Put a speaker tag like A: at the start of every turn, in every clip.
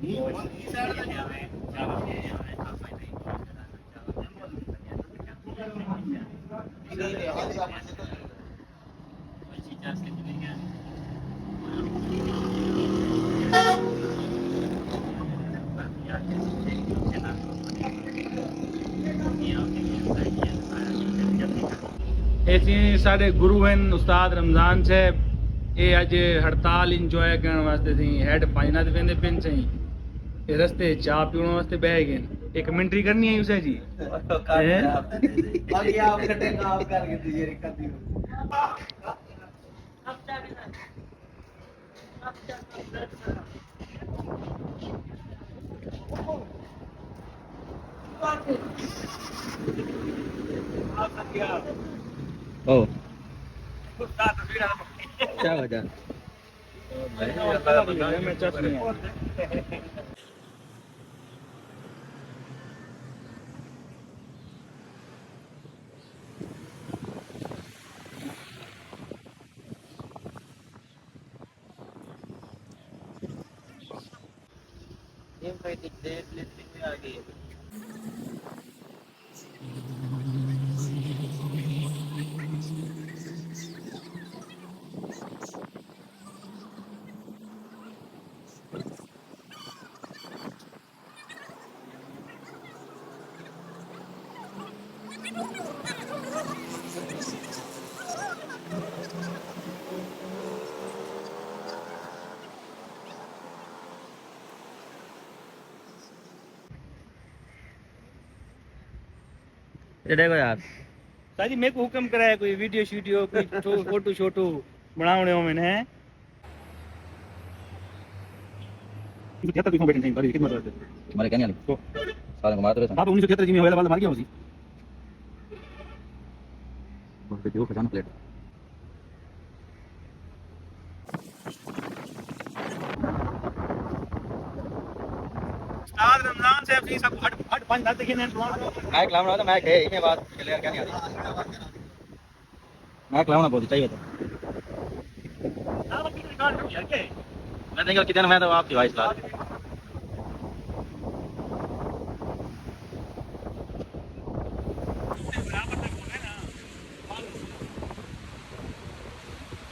A: ऐसी साढ़े गुरु हैं उस्ताद रमजान साहब ये अज हड़ताल इंजॉय करने वास्ते थी हेड पाइना ते वेंदे पिन सही ये रस्ते चाह पीने वास्ते बह गए एक कमेंट्री करनी है उसे जी
B: आगे आप कटेगा आप करके दीजिए कर दियो
C: ओ क्या वजह
A: मैं चटनी है
B: ये भाई देख लेते हुए आगे
C: ये देखो यार
A: साजी मेरे को हुक्म कराया कोई वीडियो शीडियो कोई फोटो शोटो बनावने हो मैंने हैं क्या तक बैठे नहीं पर कितना
C: तुम्हारे कहने वाली
A: तो
C: सारे को मारते
A: आप 1973 में होया वाला मार गया उसी
C: बहुत वीडियो खजाना प्लेट
A: उस्ताद रमजान साहब जी सब हट हट पांच दाते के ने
C: मैं खिलाऊंगा तो मैं है इन्हें बात क्लियर क्या नहीं आती मैं खिलाऊंगा बहुत चाहिए तो
A: आप की रिकॉर्ड यार के
C: मैं देंगे कितने मैं तो आपकी वॉइस ला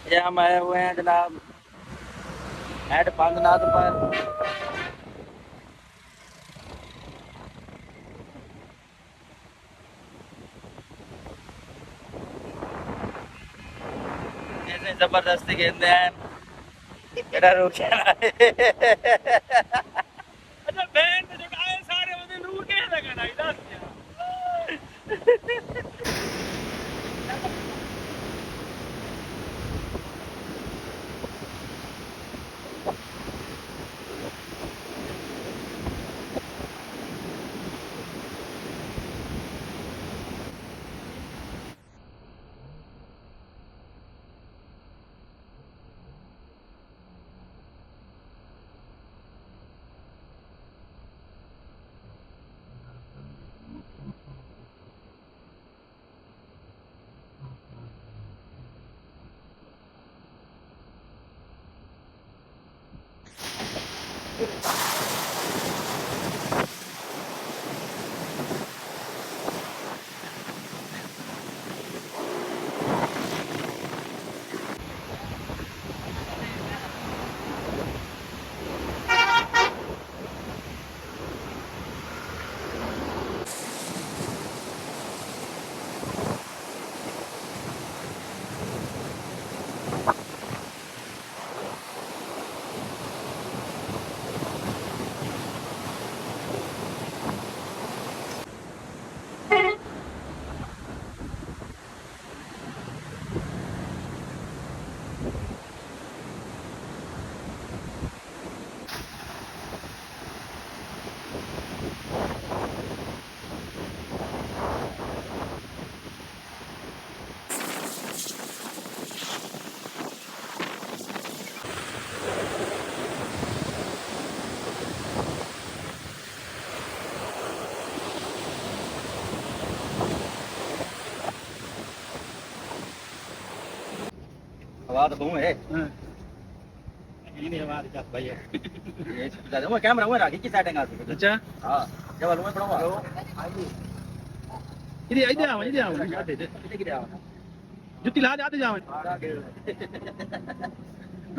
C: ये हम आए हुए हैं जनाब हेड पंगनाथ पर ऐसे जबरदस्ती खेलते हैं बेटा रुक जाना
A: अच्छा बैंड जो आए सारे ਉਹਦੇ ਨੂੰ ਕੇ ਲਗਣਾ ਇਹਦਾ
C: आवाज बहु है
A: हां ये नहीं आवाज
C: भैया ये वो कैमरा हुआ राखी की सेटिंग आती है
A: अच्छा
C: हां जब मैं पढ़ाऊंगा
A: इधर जुत्ती ला जाते जाओ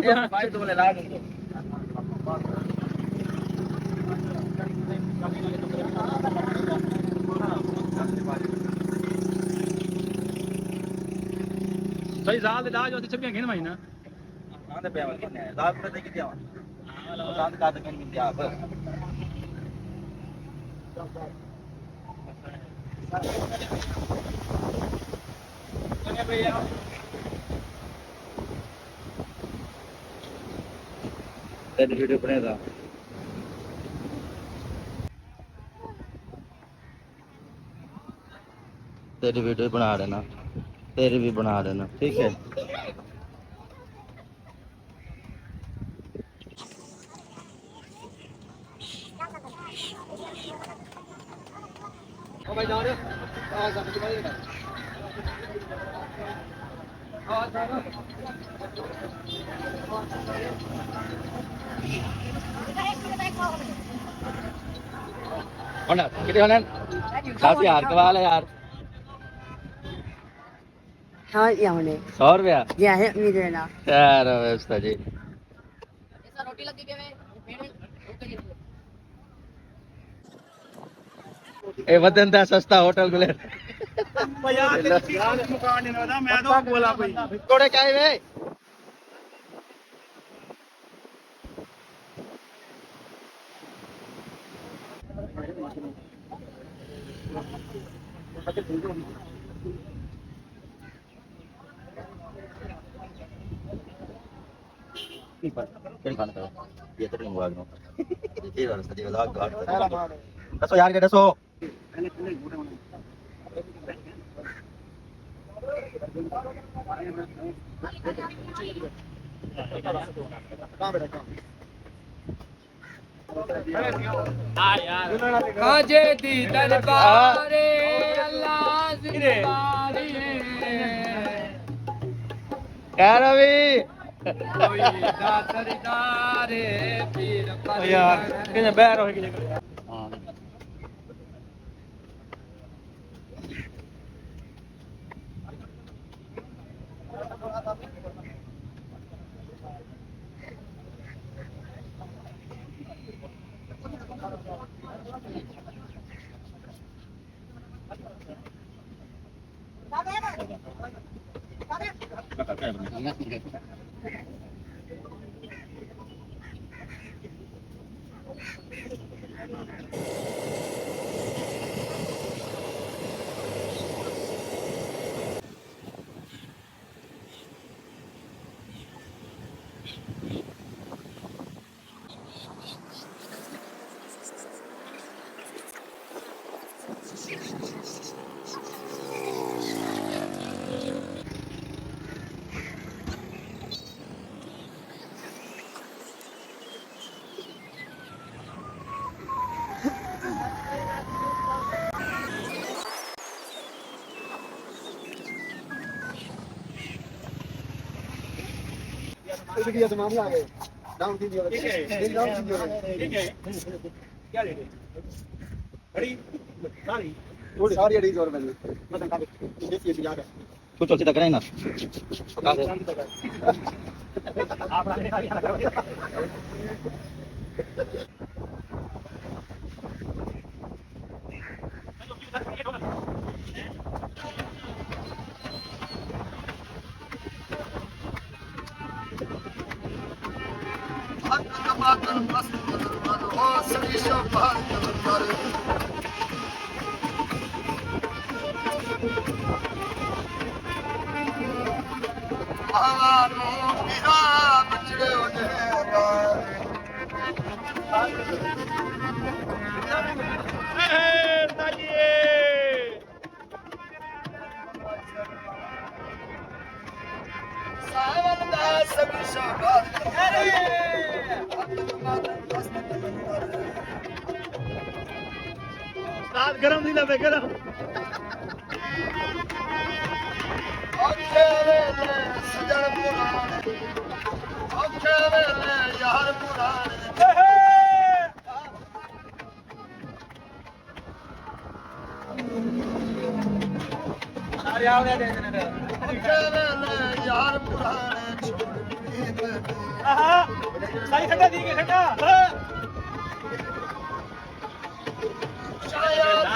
C: ये भाई तो बोले ला
A: सही साल दे दाज होते छपियां घेन महीना
C: आंदे पे वाली ने दाद पे दे के दिया दाद का तो नहीं दिया बस तेरी वीडियो बनेगा तेरी वीडियो बना देना तेरी भी बना देना ठीक है भाई जा रहे होना कितने होना 10,000 कमाल है यार
D: हाँ या होने
C: 100 रुपया
D: या है उम्मीद है ना
C: यार व्यवस्था जी
D: ऐसा रोटी लगी के
C: ए वतन दा सस्ता होटल मिले
A: मैं तो बोला कोई
C: कोड़े क्या है वे नहीं पर क्या खाना था ये तो नहीं हुआ ये वाला सदी वाला काट दसो यार के दसो
A: काजे दी दरबारे अल्लाह जिंदारी
C: क्या रवि
A: सरदारे पीर यार किने बैर हो गई
B: ये तमाम आ गए डाउन थी दिया ठीक है क्या ले बड़ी सारी थोड़ी सारी 250 रुपए मतलब देखिए भी आ गए
C: तू चल सीधा करें ना
B: आप
A: गरम नहीं लगे गरम
B: सजन ਔਖੇ ਵੇਲੇ ਯਾਰ ਪੁਰਾਣੇ
A: ਸਾਰੇ ਆਉਣੇ ਦੇ ਦੇਣੇ
B: ਔਖੇ ਵੇਲੇ ਯਾਰ ਪੁਰਾਣੇ ਛੋੜ ਨੀਂਦ
A: ਆਹਾ ਸਾਈ ਠੰਡਾ ਦੀ ਕੇ ਠੰਡਾ
B: ਸ਼ਾਇਦ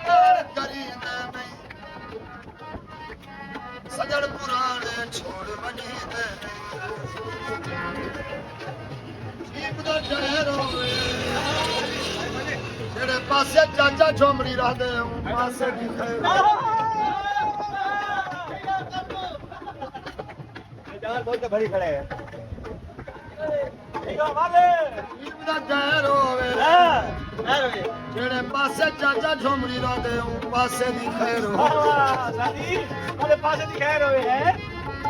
B: ਪਰ ਕਰੀਂਦਾ ਨਹੀਂ ਸਜਣ ਪੁਰਾਣੇ ਛੋੜ ਵਜੀਦੇ ਜੀਪ ਦਾ ਜ਼ਹਿਰ ਹੋਵੇ ਜਿਹੜੇ ਪਾਸੇ ਚਾਚਾ ਝੋਮਰੀ ਰਹਦੇ ਉਹ ਪਾਸੇ ਦੀ ਖੈਰ
C: यार बहुत बड़ी खड़े हैं
B: ਜੀਪ ਦਾ ਜ਼ਹਿਰ ਹੋਵੇ ਜਿਹੜੇ ਪਾਸੇ ਚਾਚਾ ਝੋਮਰੀ ਰਹਦੇ ਉਹ ਪਾਸੇ ਦੀ ਖੈਰ ਹੋਵੇ
A: ਸਾਡੀ ਉਹਦੇ ਪਾਸੇ ਦੀ ਖੈਰ ਹੋਵੇ ਹੈ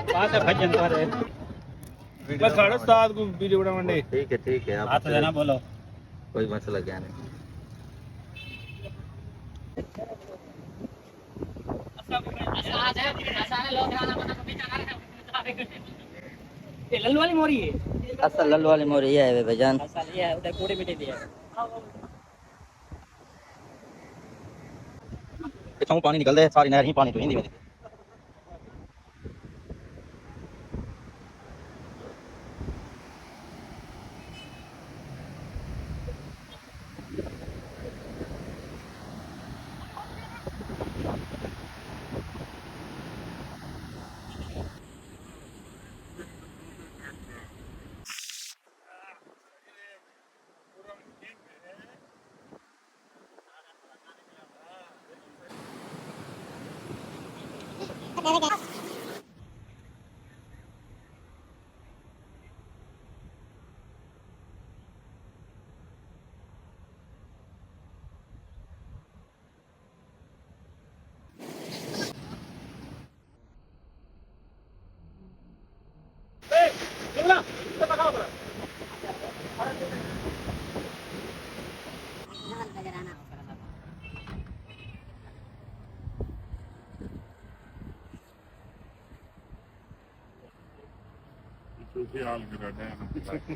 C: पास भजन कर
A: बस साढ़े उस्ताद को वीडियो बनावन दे
C: ठीक है आप
A: हाथ देना बोलो
C: कोई मसला क्या नहीं
E: लल्लू वाली मोरी है
C: असल लल वाली मोर ये है भजन
E: असल ये है उधर कोड़े मिटे दिया
C: पिछों पानी निकल दे सारी नहर ही पानी तो हिंदी में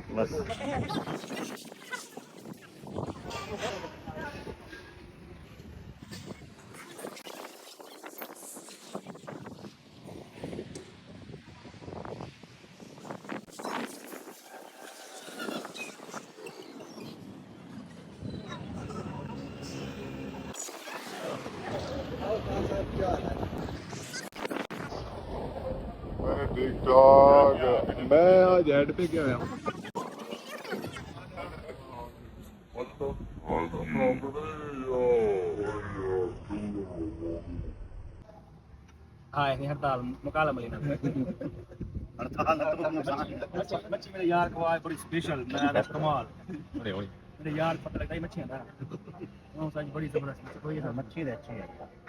C: बस
F: ठीक ठाक मैं आज हेड पे क्या आया
A: हाँ ये हड़ताल मुकाला मली ना मच्छी मेरे यार को आज बड़ी स्पेशल मैं कमाल मेरे यार पता लगता है मच्छी है ना वो सच बड़ी जबरदस्त कोई मच्छी अच्छी है